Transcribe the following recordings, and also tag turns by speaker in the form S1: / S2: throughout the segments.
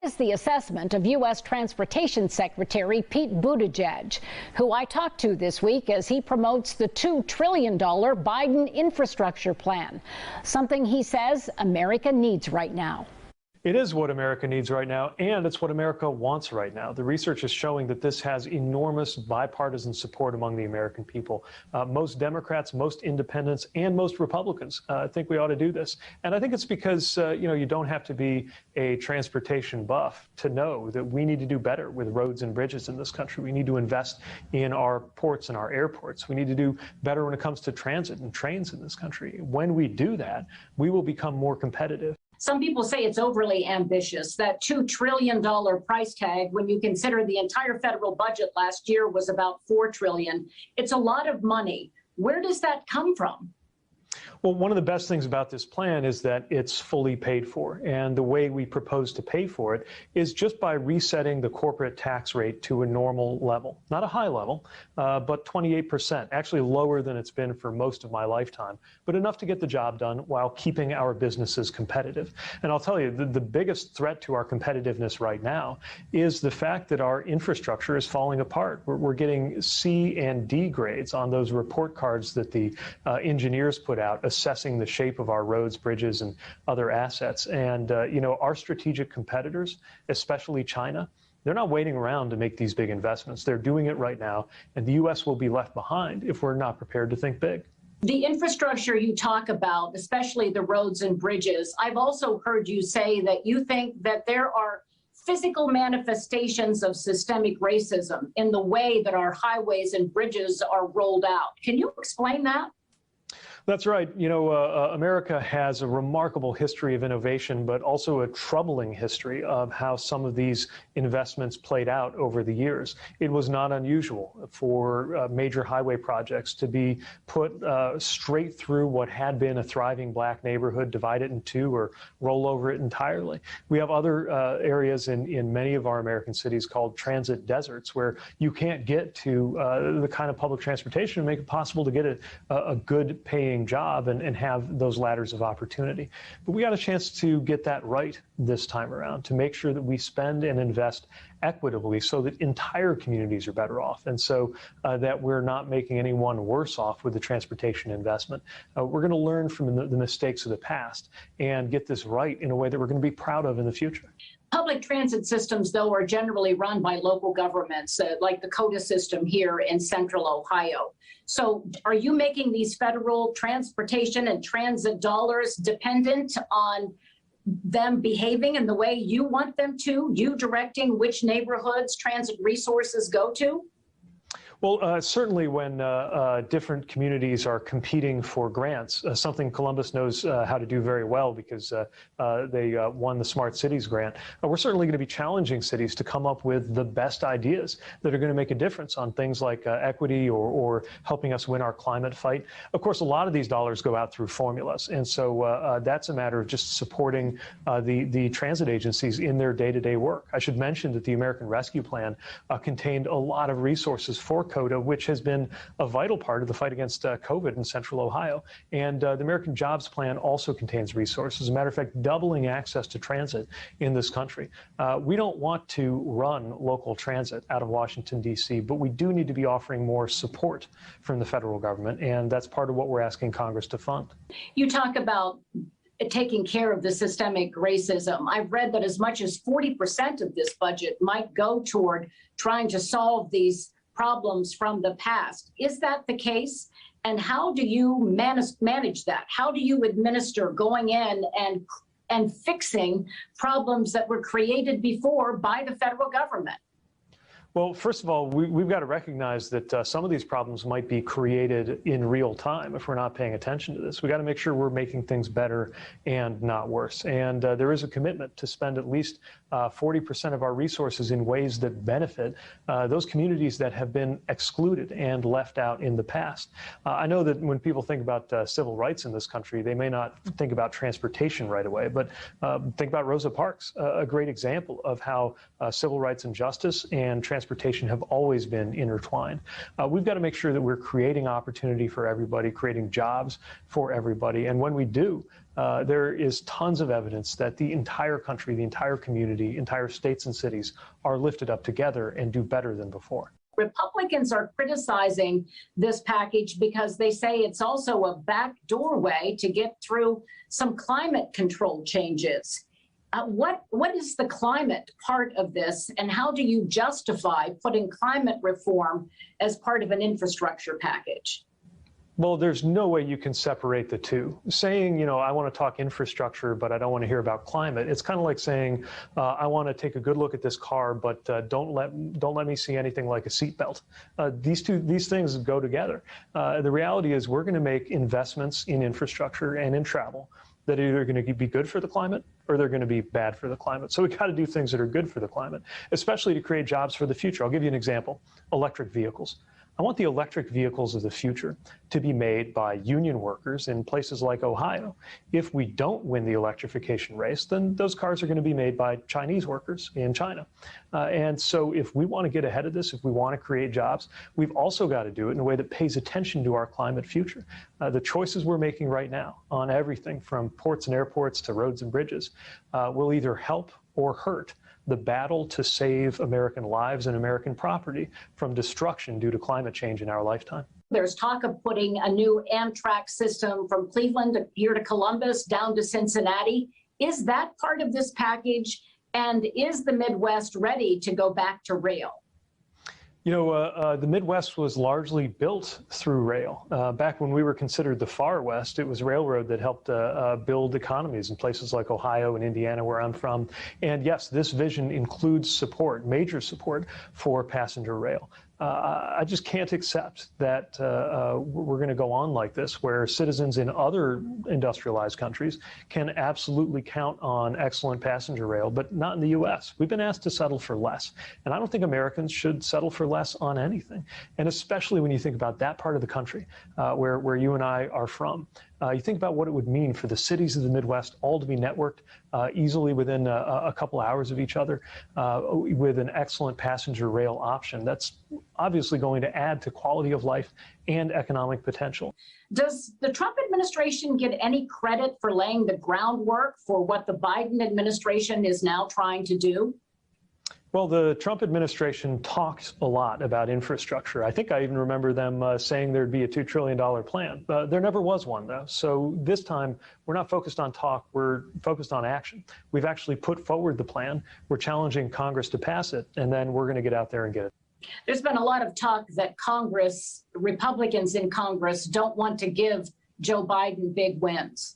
S1: is the assessment of U.S. Transportation Secretary Pete Buttigieg, who I talked to this week as he promotes the $2 trillion Biden infrastructure plan, something he says America needs right now.
S2: It is what America needs right now, and it's what America wants right now. The research is showing that this has enormous bipartisan support among the American people. Most Democrats, most independents, and most Republicans think we ought to do this. And I think it's because, you don't have to be a transportation buff to know that we need to do better with roads and bridges in this country. We need to invest in our ports and our airports. We need to do better when it comes to transit and trains in this country. When we do that, we will become more competitive.
S3: Some people say it's overly ambitious, that $2 trillion price tag, when you consider the entire federal budget last year was about $4 trillion. It's a lot of money. Where does that come from?
S2: Well, one of the best things about this plan is that it's fully paid for. And the way we propose to pay for it is just by resetting the corporate tax rate to a normal level, not a high level, but 28%, actually lower than it's been for most of my lifetime, but enough to get the job done while keeping our businesses competitive. And I'll tell you, the biggest threat to our competitiveness right now is the fact that our infrastructure is falling apart. We're getting C and D grades on those report cards that the engineers put out, assessing the shape of our roads, bridges, and other assets. And, our strategic competitors, especially China, they're not waiting around to make these big investments. They're doing it right now, and the U.S. will be left behind if we're not prepared to think big.
S3: The infrastructure you talk about, especially the roads and bridges, I've also heard you say that you think that there are physical manifestations of systemic racism in the way that our highways and bridges are rolled out. Can you explain that?
S2: That's right. America has a remarkable history of innovation, but also a troubling history of how some of these investments played out over the years. It was not unusual for major highway projects to be put straight through what had been a thriving black neighborhood, divide it in two, or roll over it entirely. We have other areas in many of our American cities called transit deserts, where you can't get to the kind of public transportation to make it possible to get a good paying job and have those ladders of opportunity. But we got a chance to get that right this time around, to make sure that we spend and invest equitably so that entire communities are better off, and so that we're not making anyone worse off with the transportation investment. We're going to learn from the mistakes of the past and get this right in a way that we're going to be proud of in the future.
S3: Public transit systems, though, are generally run by local governments, like the COTA system here in central Ohio. So are you making these federal transportation and transit dollars dependent on them behaving in the way you want them to, you directing which neighborhoods transit resources go to?
S2: Well, certainly when different communities are competing for grants, something Columbus knows how to do very well because they won the Smart Cities grant. We're certainly going to be challenging cities to come up with the best ideas that are going to make a difference on things like equity or helping us win our climate fight. Of course, a lot of these dollars go out through formulas, and so that's a matter of just supporting the transit agencies in their day-to-day work. I should mention that the American Rescue Plan contained a lot of resources for COTA, which has been a vital part of the fight against COVID in central Ohio. And the American Jobs Plan also contains resources. As a matter of fact, doubling access to transit in this country. We don't want to run local transit out of Washington, D.C., but we do need to be offering more support from the federal government, and that's part of what we're asking Congress to fund.
S3: You talk about taking care of the systemic racism. I've read that as much as 40% of this budget might go toward trying to solve these problems from the past. Is that the case? And how do you manage that? How do you administer going in and fixing problems that were created before by the federal government?
S2: Well, first of all, we've got to recognize that some of these problems might be created in real time if we're not paying attention to this. We got to make sure we're making things better and not worse. And there is a commitment to spend at least 40% of our resources in ways that benefit those communities that have been excluded and left out in the past. I know that when people think about civil rights in this country, they may not think about transportation right away, but think about Rosa Parks, a great example of how civil rights and justice and transportation transportation have always been intertwined. We've got to make sure that we're creating opportunity for everybody, creating jobs for everybody. And when we do, there is tons of evidence that the entire country, the entire community, entire states and cities are lifted up together and do better than before.
S3: Republicans are criticizing this package because they say it's also a back doorway to get through some climate control changes. What is the climate part of this, and how do you justify putting climate reform as part of an infrastructure package?
S2: Well, there's no way you can separate the two. Saying, I want to talk infrastructure, but I don't want to hear about climate. It's kind of like saying, I want to take a good look at this car, but don't let me see anything like a seatbelt. These things go together. The reality is we're going to make investments in infrastructure and in travel that are either going to be good for the climate or they're going to be bad for the climate. So we've got to do things that are good for the climate, especially to create jobs for the future. I'll give you an example: electric vehicles. I want the electric vehicles of the future to be made by union workers in places like Ohio. If we don't win the electrification race, then those cars are going to be made by Chinese workers in China. And so if we want to get ahead of this, if we want to create jobs, we've also got to do it in a way that pays attention to our climate future. The choices we're making right now on everything from ports and airports to roads and bridges will either help or hurt the battle to save American lives and American property from destruction due to climate change in our lifetime.
S3: There's talk of putting a new Amtrak system from Cleveland here to Columbus down to Cincinnati. Is that part of this package? And is the Midwest ready to go back to rail?
S2: The Midwest was largely built through rail. Back when we were considered the far West, it was railroad that helped build economies in places like Ohio and Indiana, where I'm from. And yes, this vision includes support, major support for passenger rail. I just can't accept that we're going to go on like this, where citizens in other industrialized countries can absolutely count on excellent passenger rail, but not in the U.S. We've been asked to settle for less. And I don't think Americans should settle for less on anything. And especially when you think about that part of the country where you and I are from. You think about what it would mean for the cities of the Midwest all to be networked easily within a couple hours of each other with an excellent passenger rail option. That's obviously going to add to quality of life and economic potential.
S3: Does the Trump administration get any credit for laying the groundwork for what the Biden administration is now trying to do?
S2: Well, the Trump administration talked a lot about infrastructure. I think I even remember them saying there'd be a $2 trillion plan. There never was one, though. So this time, we're not focused on talk, we're focused on action. We've actually put forward the plan. We're challenging Congress to pass it, and then we're going to get out there and get it.
S3: There's been a lot of talk that Congress, Republicans in Congress, don't want to give Joe Biden big wins.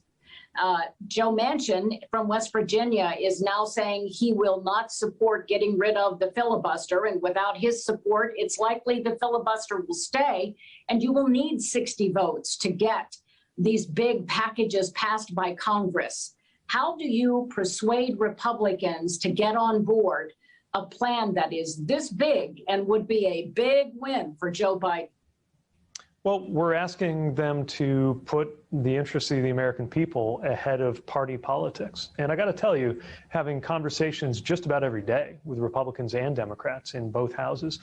S3: Joe Manchin from West Virginia is now saying he will not support getting rid of the filibuster. And without his support, it's likely the filibuster will stay. And you will need 60 votes to get these big packages passed by Congress. How do you persuade Republicans to get on board a plan that is this big and would be a big win for Joe Biden?
S2: Well, we're asking them to put the interests of the American people ahead of party politics. And I got to tell you, having conversations just about every day with Republicans and Democrats in both houses,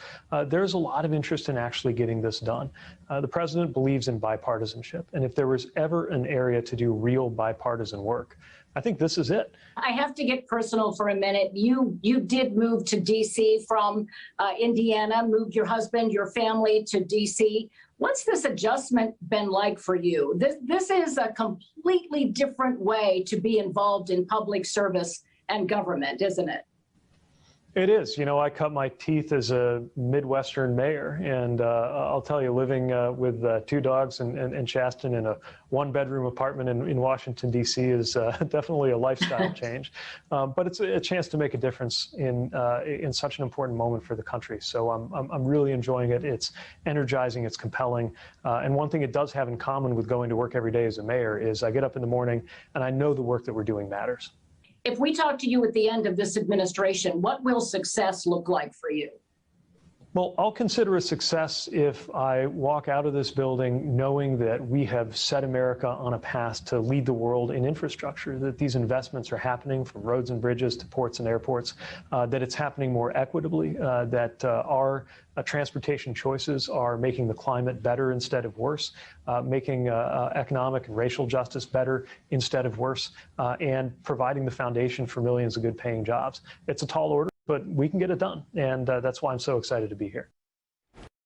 S2: there's a lot of interest in actually getting this done. The president believes in bipartisanship. And if there was ever an area to do real bipartisan work, I think this is it.
S3: I have to get personal for a minute. You did move to D.C. from Indiana, moved your husband, your family to D.C. What's this adjustment been like for you? This is a completely different way to be involved in public service and government, isn't it?
S2: It is. I cut my teeth as a Midwestern mayor, and I'll tell you, living with 2 dogs and Chasten in a 1-bedroom apartment in Washington, D.C. is definitely a lifestyle change. But it's a chance to make a difference in such an important moment for the country. So I'm really enjoying it. It's energizing. It's compelling. And one thing it does have in common with going to work every day as a mayor is I get up in the morning and I know the work that we're doing matters.
S3: If we talk to you at the end of this administration, what will success look like for you?
S2: Well, I'll consider a success if I walk out of this building knowing that we have set America on a path to lead the world in infrastructure, that these investments are happening from roads and bridges to ports and airports, that it's happening more equitably, that our transportation choices are making the climate better instead of worse, making economic and racial justice better instead of worse, and providing the foundation for millions of good paying jobs. It's a tall order, but we can get it done. And that's why I'm so excited to be here.